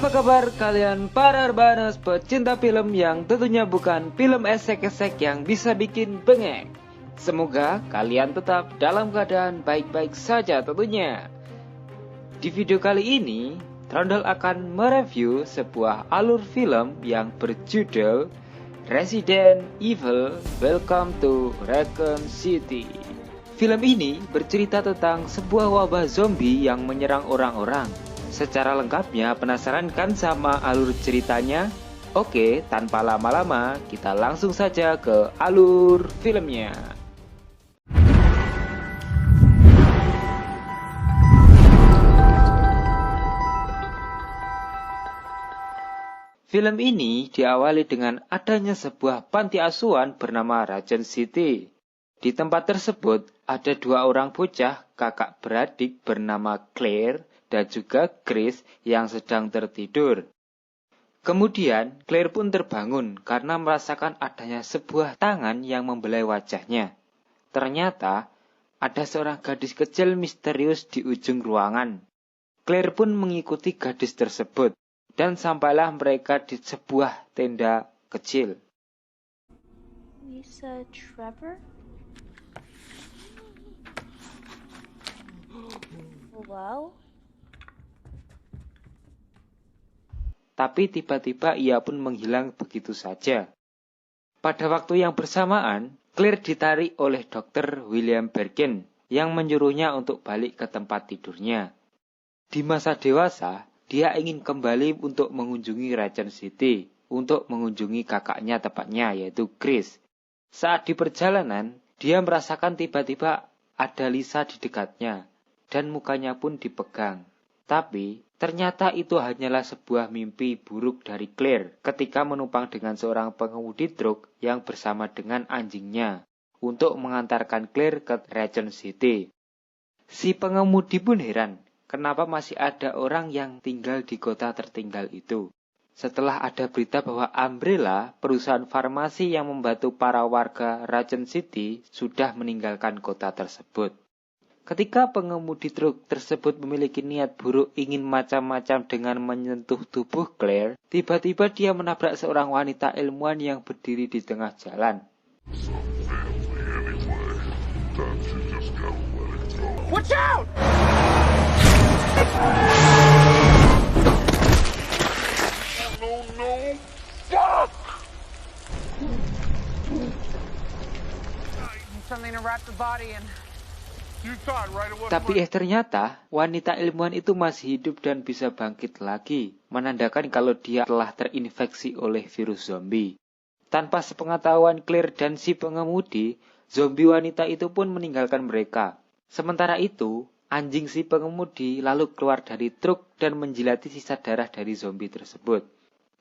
Apa kabar kalian para urbaners pecinta film yang tentunya bukan film esek-esek yang bisa bikin bengek. Semoga kalian tetap dalam keadaan baik-baik saja tentunya. Di video kali ini, Trondol akan mereview sebuah alur film yang berjudul Resident Evil Welcome to Raccoon City. Film ini bercerita tentang sebuah wabah zombie yang menyerang orang-orang. Secara lengkapnya, penasaran kan sama alur ceritanya? Oke, tanpa lama-lama, kita langsung saja ke alur filmnya. Film ini diawali dengan adanya sebuah panti asuhan bernama Raccoon City. Di tempat tersebut, ada dua orang bocah kakak beradik bernama Claire dan juga Chris yang sedang tertidur. Kemudian, Claire pun terbangun karena merasakan adanya sebuah tangan yang membelai wajahnya. Ternyata, ada seorang gadis kecil misterius di ujung ruangan. Claire pun mengikuti gadis tersebut, dan sampailah mereka di sebuah tenda kecil. Lisa Trevor? Hello? Tapi tiba-tiba ia pun menghilang begitu saja. Pada waktu yang bersamaan, Claire ditarik oleh Dr. William Birkin yang menyuruhnya untuk balik ke tempat tidurnya. Di masa dewasa, dia ingin kembali untuk mengunjungi Raccoon City, untuk mengunjungi kakaknya tepatnya yaitu Chris. Saat di perjalanan, dia merasakan tiba-tiba ada Lisa di dekatnya dan mukanya pun dipegang. Tapi, ternyata itu hanyalah sebuah mimpi buruk dari Claire ketika menumpang dengan seorang pengemudi truk yang bersama dengan anjingnya untuk mengantarkan Claire ke Raccoon City. Si pengemudi pun heran, kenapa masih ada orang yang tinggal di kota tertinggal itu. Setelah ada berita bahwa Umbrella, perusahaan farmasi yang membantu para warga Raccoon City, sudah meninggalkan kota tersebut. Ketika pengemudi truk tersebut memiliki niat buruk ingin macam-macam dengan menyentuh tubuh Claire, tiba-tiba dia menabrak seorang wanita ilmuwan yang berdiri di tengah jalan. Watch out! No, fuck! Something to wrap the body in. Tapi ternyata wanita ilmuwan itu masih hidup dan bisa bangkit lagi, menandakan kalau dia telah terinfeksi oleh virus zombie. Tanpa sepengetahuan Claire dan si pengemudi, zombie wanita itu pun meninggalkan mereka. Sementara itu, anjing si pengemudi lalu keluar dari truk dan menjilati sisa darah dari zombie tersebut.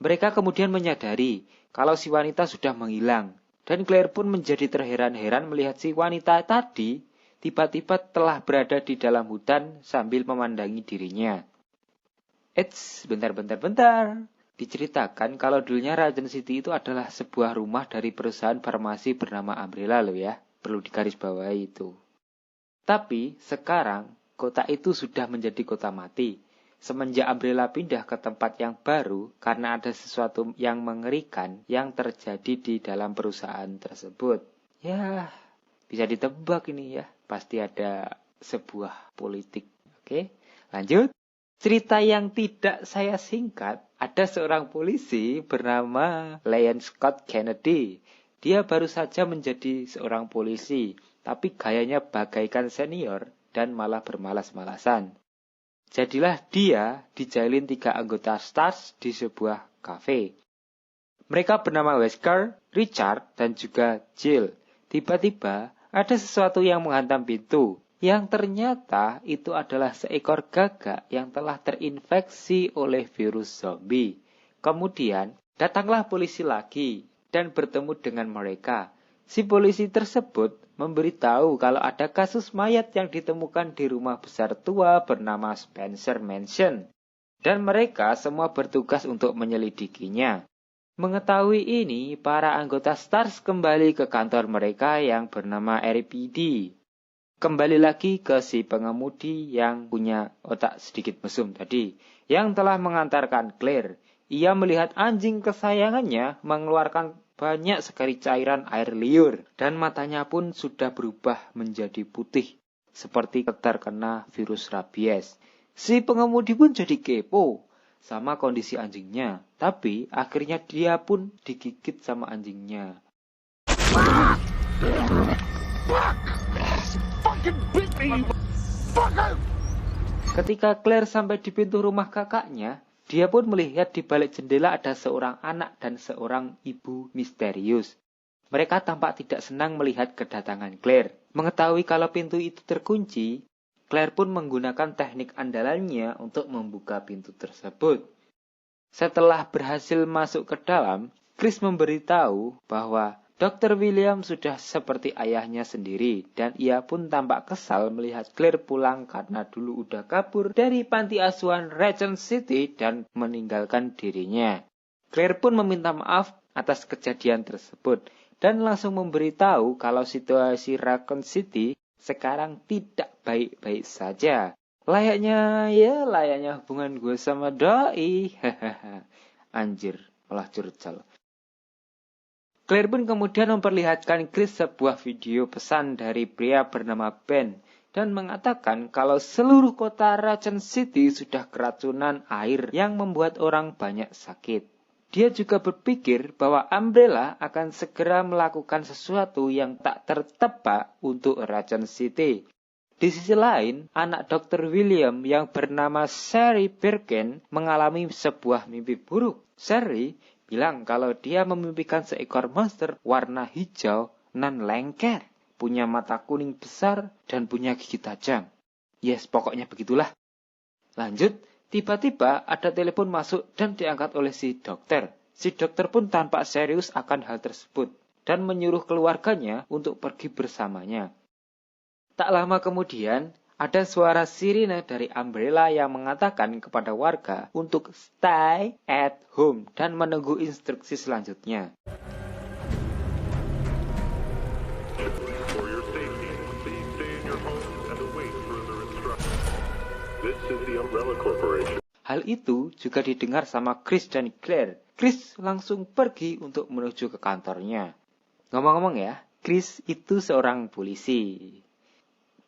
Mereka kemudian menyadari kalau si wanita sudah menghilang, dan Claire pun menjadi terheran-heran melihat si wanita tadi tiba-tiba telah berada di dalam hutan sambil memandangi dirinya. Eits, bentar. Diceritakan kalau dulunya Raccoon City itu adalah sebuah rumah dari perusahaan farmasi bernama Umbrella loh ya. Perlu digarisbawahi itu. Tapi sekarang kota itu sudah menjadi kota mati. Semenjak Umbrella pindah ke tempat yang baru karena ada sesuatu yang mengerikan yang terjadi di dalam perusahaan tersebut. Ya, bisa ditebak ini ya. Pasti ada sebuah politik. Oke, lanjut. Cerita yang tidak saya singkat, ada seorang polisi bernama Leon Scott Kennedy. Dia baru saja menjadi seorang polisi, tapi gayanya bagaikan senior dan malah bermalas-malasan. Jadilah dia dijalin 3 anggota STARS di sebuah kafe. Mereka bernama Wesker, Richard, dan juga Jill. Tiba-tiba, ada sesuatu yang menghantam pintu, yang ternyata itu adalah seekor gagak yang telah terinfeksi oleh virus zombie. Kemudian, datanglah polisi lagi dan bertemu dengan mereka. Si polisi tersebut memberitahu kalau ada kasus mayat yang ditemukan di rumah besar tua bernama Spencer Mansion. Dan mereka semua bertugas untuk menyelidikinya. Mengetahui ini, para anggota STARS kembali ke kantor mereka yang bernama RPD. Kembali lagi ke si pengemudi yang punya otak sedikit mesum tadi, yang telah mengantarkan Claire. Ia melihat anjing kesayangannya mengeluarkan banyak sekali cairan air liur dan matanya pun sudah berubah menjadi putih seperti terkena virus rabies. Si pengemudi pun jadi kepo sama kondisi anjingnya, tapi akhirnya dia pun digigit sama anjingnya. Ketika Claire sampai di pintu rumah kakaknya, dia pun melihat di balik jendela ada seorang anak dan seorang ibu misterius. Mereka tampak tidak senang melihat kedatangan Claire. Mengetahui kalau pintu itu terkunci, Claire pun menggunakan teknik andalannya untuk membuka pintu tersebut. Setelah berhasil masuk ke dalam, Chris memberitahu bahwa Dr. William sudah seperti ayahnya sendiri dan ia pun tampak kesal melihat Claire pulang karena dulu udah kabur dari panti asuhan Regent City dan meninggalkan dirinya. Claire pun meminta maaf atas kejadian tersebut dan langsung memberitahu kalau situasi Raccoon City sekarang tidak baik-baik saja. Layaknya hubungan gue sama doi. Anjir, malah curcol. Claire pun kemudian memperlihatkan Chris sebuah video pesan dari pria bernama Ben dan mengatakan kalau seluruh kota Raccoon City sudah keracunan air yang membuat orang banyak sakit. Dia juga berpikir bahwa Umbrella akan segera melakukan sesuatu yang tak tertebak untuk Raccoon City. Di sisi lain, anak Dr. William yang bernama Sherry Birkin mengalami sebuah mimpi buruk. Sherry bilang kalau dia memimpikan seekor monster warna hijau nan lengket, punya mata kuning besar dan punya gigi tajam. Yes, pokoknya begitulah. Lanjut, tiba-tiba ada telepon masuk dan diangkat oleh si dokter. Si dokter pun tampak serius akan hal tersebut dan menyuruh keluarganya untuk pergi bersamanya. Tak lama kemudian, ada suara sirine dari Umbrella yang mengatakan kepada warga untuk stay at home dan menunggu instruksi selanjutnya. For your safety, please stay in your home and await further instructions. This is the Umbrella Corporation. Hal itu juga didengar sama Chris dan Claire. Chris langsung pergi untuk menuju ke kantornya. Ngomong-ngomong ya, Chris itu seorang polisi.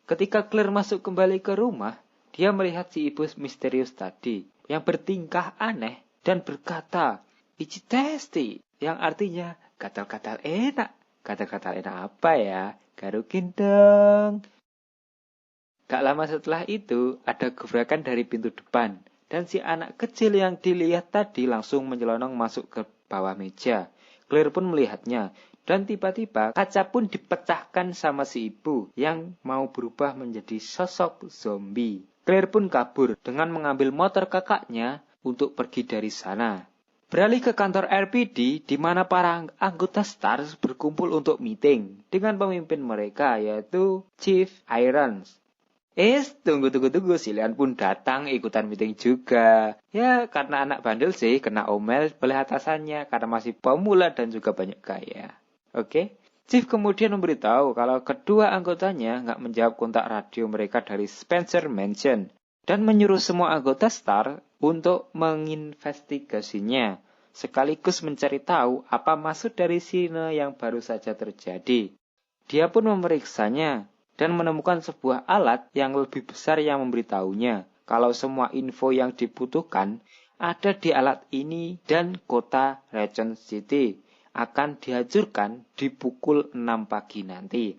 Ketika Claire masuk kembali ke rumah, dia melihat si ibu misterius tadi yang bertingkah aneh dan berkata, "Ichi tasty," yang artinya gatal-gatal enak. Gatal-gatal enak apa ya? Garukin dong. Gak lama setelah itu, ada gebrakan dari pintu depan dan si anak kecil yang dilihat tadi langsung menyelonong masuk ke bawah meja. Claire pun melihatnya. Dan tiba-tiba kaca pun dipecahkan sama si ibu yang mau berubah menjadi sosok zombie. Claire pun kabur dengan mengambil motor kakaknya untuk pergi dari sana. Beralih ke kantor RPD di mana para anggota STARS berkumpul untuk meeting dengan pemimpin mereka yaitu Chief Irons. Tunggu, si Leon pun datang ikutan meeting juga. Ya, karena anak bandel sih kena omel oleh atasannya karena masih pemula dan juga banyak gaya. Oke, Chief kemudian memberitahu kalau kedua anggotanya nggak menjawab kontak radio mereka dari Spencer Mansion dan menyuruh semua anggota STAR untuk menginvestigasinya, sekaligus mencari tahu apa maksud dari sirine yang baru saja terjadi. Dia pun memeriksanya dan menemukan sebuah alat yang lebih besar yang memberitahunya kalau semua info yang dibutuhkan ada di alat ini dan kota Raccoon City akan dihancurkan di pukul 6 pagi nanti.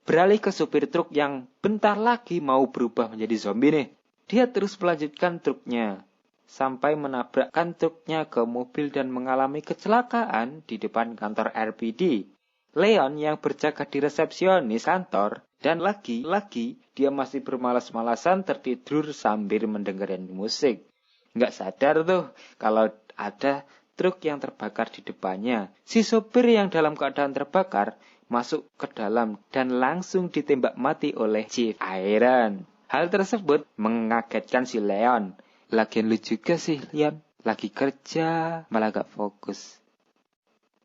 Beralih ke supir truk yang bentar lagi mau berubah menjadi zombie nih. Dia terus melanjutkan truknya sampai menabrakkan truknya ke mobil dan mengalami kecelakaan di depan kantor RPD. Leon yang berjaga di resepsionis kantor dan lagi-lagi dia masih bermalas-malasan tertidur sambil mendengarkan musik. Nggak sadar tuh kalau ada truk yang terbakar di depannya. Si sopir yang dalam keadaan terbakar masuk ke dalam dan langsung ditembak mati oleh Chief Iron. Hal tersebut mengagetkan si Leon. Lagian lu juga sih, Leon. Lagi kerja, malah gak fokus.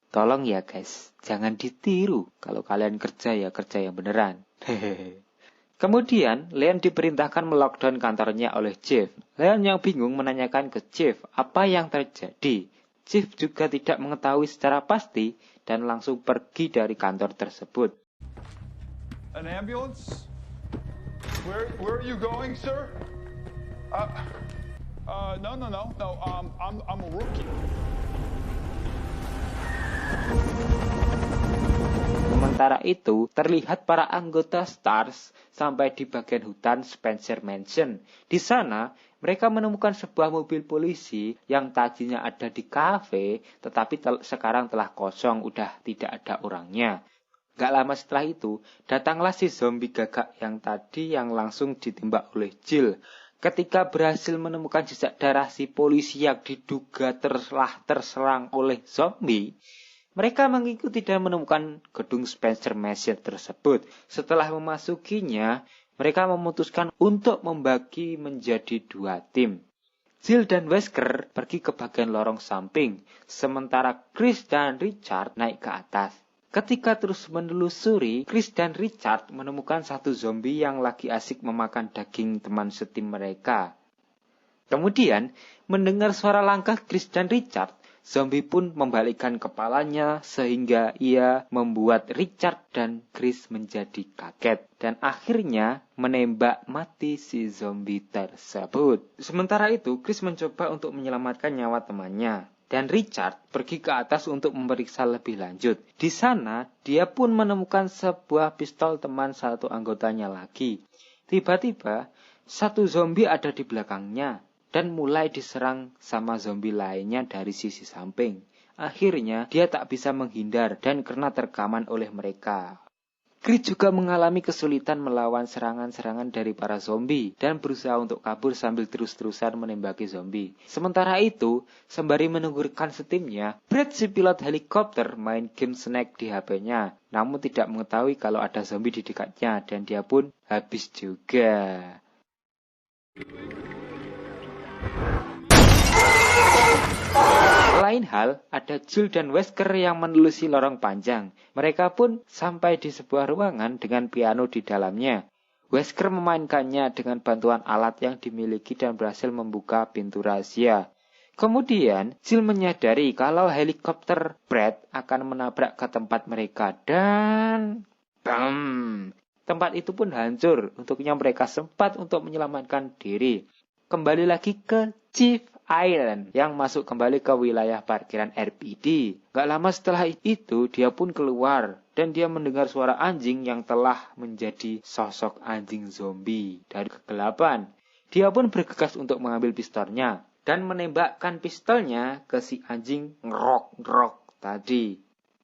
Tolong ya guys, jangan ditiru. Kalau kalian kerja ya kerja yang beneran. Kemudian, Leon diperintahkan melockdown kantornya oleh Chief. Leon yang bingung menanyakan ke Chief apa yang terjadi. Chief juga tidak mengetahui secara pasti dan langsung pergi dari kantor tersebut. An ambulance? Where are you going, sir? No. I'm a rookie. Sementara itu, terlihat para anggota STARS sampai di bagian hutan Spencer Mansion. Di sana, mereka menemukan sebuah mobil polisi yang tadinya ada di kafe, tetapi sekarang telah kosong, udah tidak ada orangnya. Gak lama setelah itu, datanglah si zombie gagak yang tadi yang langsung ditembak oleh Jill. Ketika berhasil menemukan jejak darah si polisi yang diduga telah terserang oleh zombie, mereka mengikuti dan menemukan gedung Spencer Mansion tersebut. Setelah memasukinya, mereka memutuskan untuk membagi menjadi 2 tim. Jill dan Wesker pergi ke bagian lorong samping, sementara Chris dan Richard naik ke atas. Ketika terus menelusuri, Chris dan Richard menemukan satu zombie yang lagi asik memakan daging teman setim mereka. Kemudian, mendengar suara langkah Chris dan Richard, zombie pun membalikkan kepalanya sehingga ia membuat Richard dan Chris menjadi kaget dan akhirnya menembak mati si zombie tersebut. Sementara itu, Chris mencoba untuk menyelamatkan nyawa temannya dan Richard pergi ke atas untuk memeriksa lebih lanjut. Di sana, dia pun menemukan sebuah pistol teman satu anggotanya lagi. Tiba-tiba, satu zombie ada di belakangnya dan mulai diserang sama zombie lainnya dari sisi samping. Akhirnya, dia tak bisa menghindar dan kena terkaman oleh mereka. Chris juga mengalami kesulitan melawan serangan-serangan dari para zombie dan berusaha untuk kabur sambil terus-terusan menembaki zombie. Sementara itu, sembari menunggukan setimnya, Brad si pilot helikopter main game Snake di HP-nya, namun tidak mengetahui kalau ada zombie di dekatnya dan dia pun habis juga. Lain hal, ada Jill dan Wesker yang menelusuri lorong panjang. Mereka pun sampai di sebuah ruangan dengan piano di dalamnya. Wesker memainkannya dengan bantuan alat yang dimiliki dan berhasil membuka pintu rahasia. Kemudian, Jill menyadari kalau helikopter Brad akan menabrak ke tempat mereka dan BAM! Tempat itu pun hancur. Untuknya mereka sempat untuk menyelamatkan diri. Kembali lagi ke Chief Island yang masuk kembali ke wilayah parkiran RPD. Gak lama setelah itu dia pun keluar dan dia mendengar suara anjing yang telah menjadi sosok anjing zombie dari kegelapan. Dia pun bergegas untuk mengambil pistolnya dan menembakkan pistolnya ke si anjing ngerok tadi.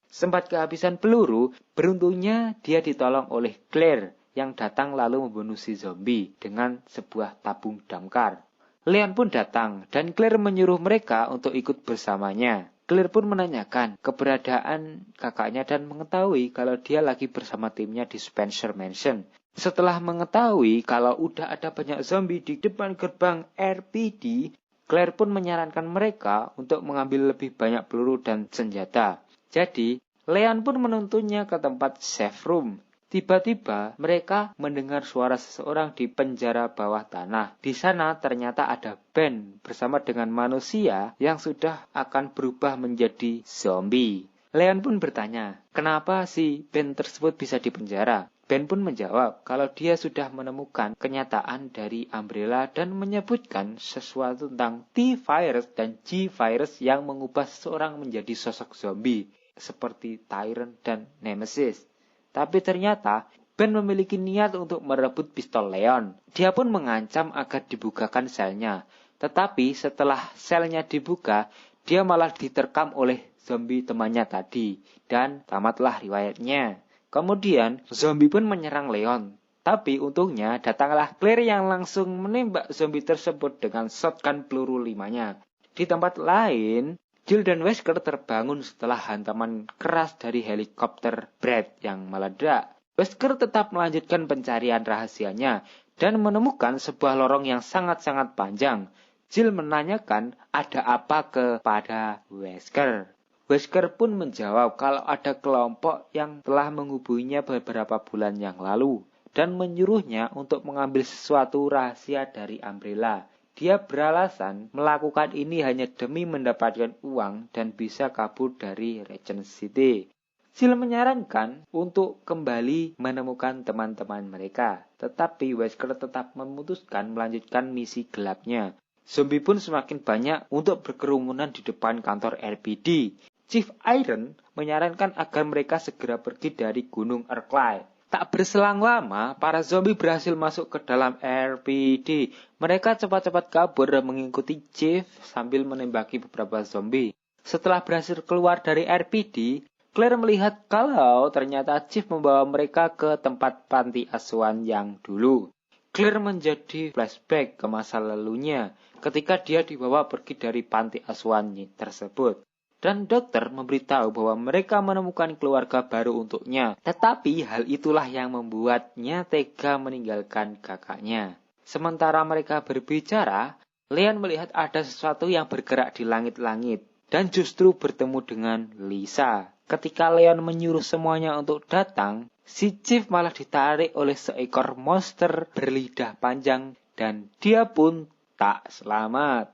Sempat kehabisan peluru, beruntungnya dia ditolong oleh Claire yang datang lalu membunuh si zombie dengan sebuah tabung damkar. Leon pun datang dan Claire menyuruh mereka untuk ikut bersamanya. Claire pun menanyakan keberadaan kakaknya dan mengetahui kalau dia lagi bersama timnya di Spencer Mansion. Setelah mengetahui kalau udah ada banyak zombie di depan gerbang RPD, Claire pun menyarankan mereka untuk mengambil lebih banyak peluru dan senjata. Jadi, Leon pun menuntunnya ke tempat safe room. Tiba-tiba mereka mendengar suara seseorang di penjara bawah tanah. Di sana ternyata ada Ben bersama dengan manusia yang sudah akan berubah menjadi zombie. Leon pun bertanya, kenapa si Ben tersebut bisa di penjara? Ben pun menjawab kalau dia sudah menemukan kenyataan dari Umbrella dan menyebutkan sesuatu tentang T-Virus dan G-Virus yang mengubah seseorang menjadi sosok zombie seperti Tyrant dan Nemesis. Tapi ternyata Ben memiliki niat untuk merebut pistol Leon. Dia pun mengancam agar dibukakan selnya. Tetapi setelah selnya dibuka, dia malah diterkam oleh zombie temannya tadi. Dan tamatlah riwayatnya. Kemudian zombie pun menyerang Leon. Tapi untungnya datanglah Claire yang langsung menembak zombie tersebut dengan shotgun peluru 5-nya. Di tempat lain, Jill dan Wesker terbangun setelah hantaman keras dari helikopter Brad yang meledak. Wesker tetap melanjutkan pencarian rahasianya dan menemukan sebuah lorong yang sangat-sangat panjang. Jill menanyakan ada apa kepada Wesker. Wesker pun menjawab kalau ada kelompok yang telah menghubunginya beberapa bulan yang lalu. dan menyuruhnya untuk mengambil sesuatu rahasia dari Umbrella. Dia beralasan melakukan ini hanya demi mendapatkan uang dan bisa kabur dari Regent City. Jill menyarankan untuk kembali menemukan teman-teman mereka, tetapi Wesker tetap memutuskan melanjutkan misi gelapnya. Zombie pun semakin banyak untuk berkerumunan di depan kantor RPD. Chief Iron menyarankan agar mereka segera pergi dari Gunung Arclay. Tak berselang lama, para zombie berhasil masuk ke dalam RPD. Mereka cepat-cepat kabur dan mengikuti Chief sambil menembaki beberapa zombie. Setelah berhasil keluar dari RPD, Claire melihat kalau ternyata Chief membawa mereka ke tempat panti asuhan yang dulu. Claire menjadi flashback ke masa lalunya ketika dia dibawa pergi dari panti asuhan tersebut. Dan dokter memberitahu bahwa mereka menemukan keluarga baru untuknya. Tetapi hal itulah yang membuatnya tega meninggalkan kakaknya. Sementara mereka berbicara, Leon melihat ada sesuatu yang bergerak di langit-langit dan justru bertemu dengan Lisa. Ketika Leon menyuruh semuanya untuk datang, si Chief malah ditarik oleh seekor monster berlidah panjang dan dia pun tak selamat.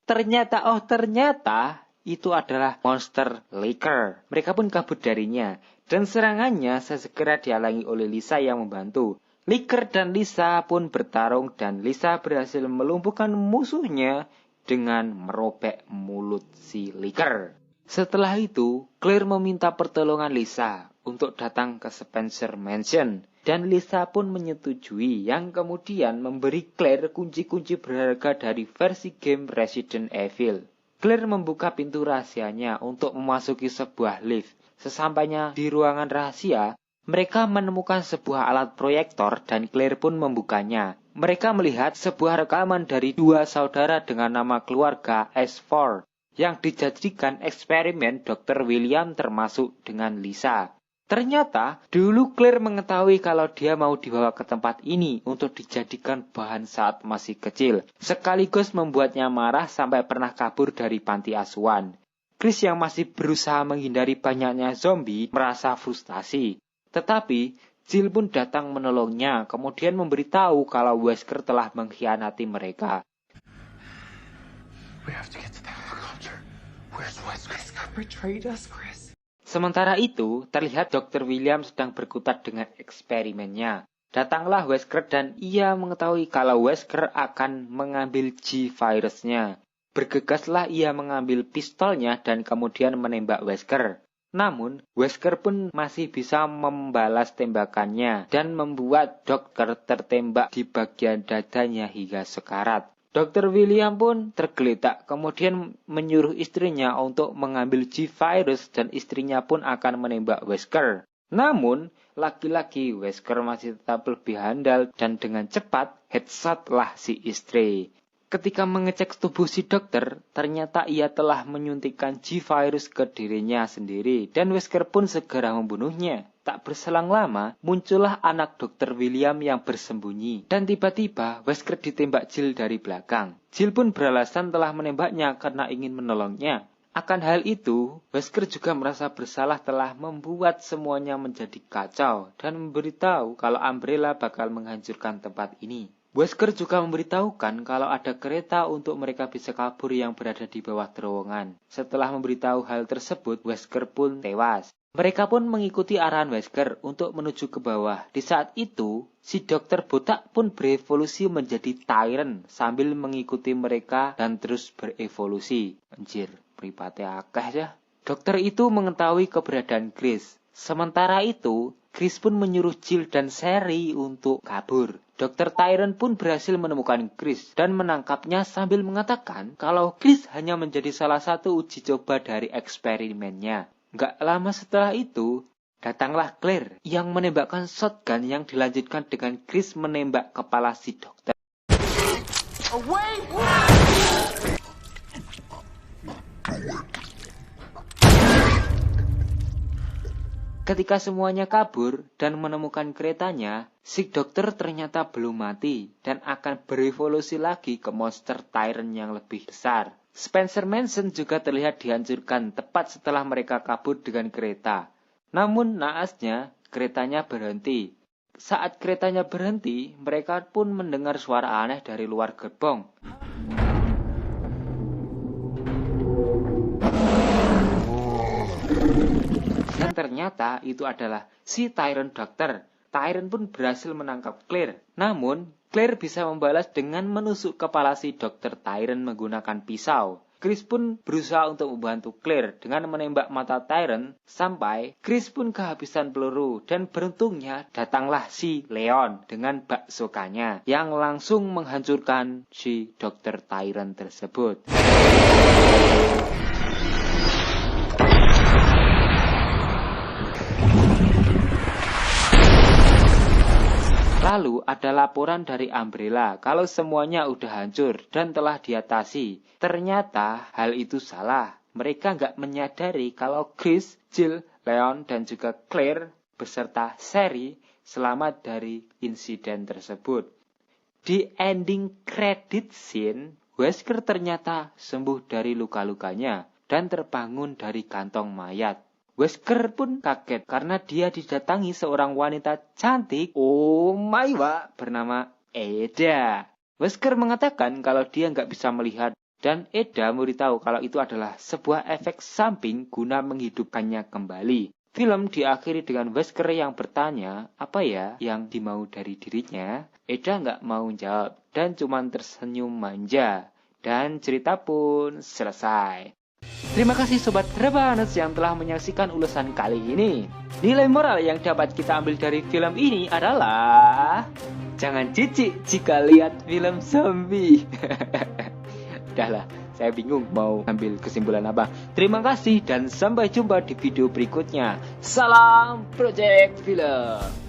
Ternyata itu adalah monster Licker. Mereka pun kabur darinya dan serangannya segera dihalangi oleh Lisa yang membantu. Licker dan Lisa pun bertarung dan Lisa berhasil melumpuhkan musuhnya dengan merobek mulut si Licker. Setelah itu, Claire meminta pertolongan Lisa untuk datang ke Spencer Mansion dan Lisa pun menyetujui yang kemudian memberi Claire kunci-kunci berharga dari versi game Resident Evil. Claire membuka pintu rahasianya untuk memasuki sebuah lift. Sesampainya di ruangan rahasia, mereka menemukan sebuah alat proyektor dan Claire pun membukanya. Mereka melihat sebuah rekaman dari dua saudara dengan nama keluarga S4 yang dijadikan eksperimen Dr. William termasuk dengan Lisa. Ternyata dulu Claire mengetahui kalau dia mau dibawa ke tempat ini untuk dijadikan bahan saat masih kecil, sekaligus membuatnya marah sampai pernah kabur dari panti asuhan. Chris yang masih berusaha menghindari banyaknya zombie merasa frustasi. Tetapi, Jill pun datang menolongnya, kemudian memberitahu kalau Wesker telah mengkhianati mereka. We have to get to the helicopter. Where's Wesker? Wesker betrayed us, Chris. Sementara itu, terlihat Dr. William sedang berkutat dengan eksperimennya. Datanglah Wesker dan ia mengetahui kalau Wesker akan mengambil G-virusnya. Bergegaslah ia mengambil pistolnya dan kemudian menembak Wesker. Namun, Wesker pun masih bisa membalas tembakannya dan membuat dokter tertembak di bagian dadanya hingga sekarat. Dr. William pun tergeletak, kemudian menyuruh istrinya untuk mengambil G-virus dan istrinya pun akan menembak Wesker. Namun, lagi-lagi Wesker masih tetap lebih handal dan dengan cepat headshotlah si istri. Ketika mengecek tubuh si dokter, ternyata ia telah menyuntikkan G-virus ke dirinya sendiri dan Wesker pun segera membunuhnya. Tak berselang lama, muncullah anak Dr. William yang bersembunyi dan tiba-tiba Wesker ditembak Jill dari belakang. Jill pun beralasan telah menembaknya karena ingin menolongnya. Akan hal itu, Wesker juga merasa bersalah telah membuat semuanya menjadi kacau dan memberitahu kalau Umbrella bakal menghancurkan tempat ini. Wesker juga memberitahukan kalau ada kereta untuk mereka bisa kabur yang berada di bawah terowongan. Setelah memberitahu hal tersebut, Wesker pun tewas. Mereka pun mengikuti arahan Wesker untuk menuju ke bawah. Di saat itu, si dokter botak pun berevolusi menjadi Tyrant sambil mengikuti mereka dan terus berevolusi. Anjir, mripate akeh ya. Dokter itu mengetahui keberadaan Chris. Sementara itu, Chris pun menyuruh Jill dan Sherry untuk kabur. Dr. Tyrant pun berhasil menemukan Chris dan menangkapnya sambil mengatakan kalau Chris hanya menjadi salah satu uji coba dari eksperimennya. Gak lama setelah itu, datanglah Claire yang menembakkan shotgun yang dilanjutkan dengan Chris menembak kepala si dokter. Away! Ketika semuanya kabur dan menemukan keretanya, si dokter ternyata belum mati dan akan berevolusi lagi ke monster Tyrant yang lebih besar. Spencer Mansion juga terlihat dihancurkan tepat setelah mereka kabur dengan kereta. Namun naasnya, keretanya berhenti. Saat keretanya berhenti, mereka pun mendengar suara aneh dari luar gerbong. Dan ternyata itu adalah si Tyrant Doctor. Tyrant pun berhasil menangkap Claire. Namun, Claire bisa membalas dengan menusuk kepala si Dr. Tyrant menggunakan pisau. Chris pun berusaha untuk membantu Claire dengan menembak mata Tyrant sampai Chris pun kehabisan peluru. Dan beruntungnya datanglah si Leon dengan baksokanya yang langsung menghancurkan si Dr. Tyrant tersebut. Lalu ada laporan dari Umbrella kalau semuanya udah hancur dan telah diatasi. Ternyata hal itu salah. Mereka nggak menyadari kalau Chris, Jill, Leon, dan juga Claire beserta Sherry selamat dari insiden tersebut. Di ending credit scene, Wesker ternyata sembuh dari luka-lukanya dan terbangun dari kantong mayat. Wesker pun kaget karena dia didatangi seorang wanita cantik, oh my god, bernama Eda. Wesker mengatakan kalau dia nggak bisa melihat dan Eda memberitahu kalau itu adalah sebuah efek samping guna menghidupkannya kembali. Film diakhiri dengan Wesker yang bertanya apa ya yang dimau dari dirinya. Eda nggak mau jawab dan cuma tersenyum manja dan cerita pun selesai. Terima kasih Sobat Rebahaners yang telah menyaksikan ulasan kali ini. Nilai moral yang dapat kita ambil dari film ini adalah jangan jijik jika lihat film zombie. Udahlah, saya bingung mau ambil kesimpulan apa. Terima kasih dan sampai jumpa di video berikutnya. Salam Project Film.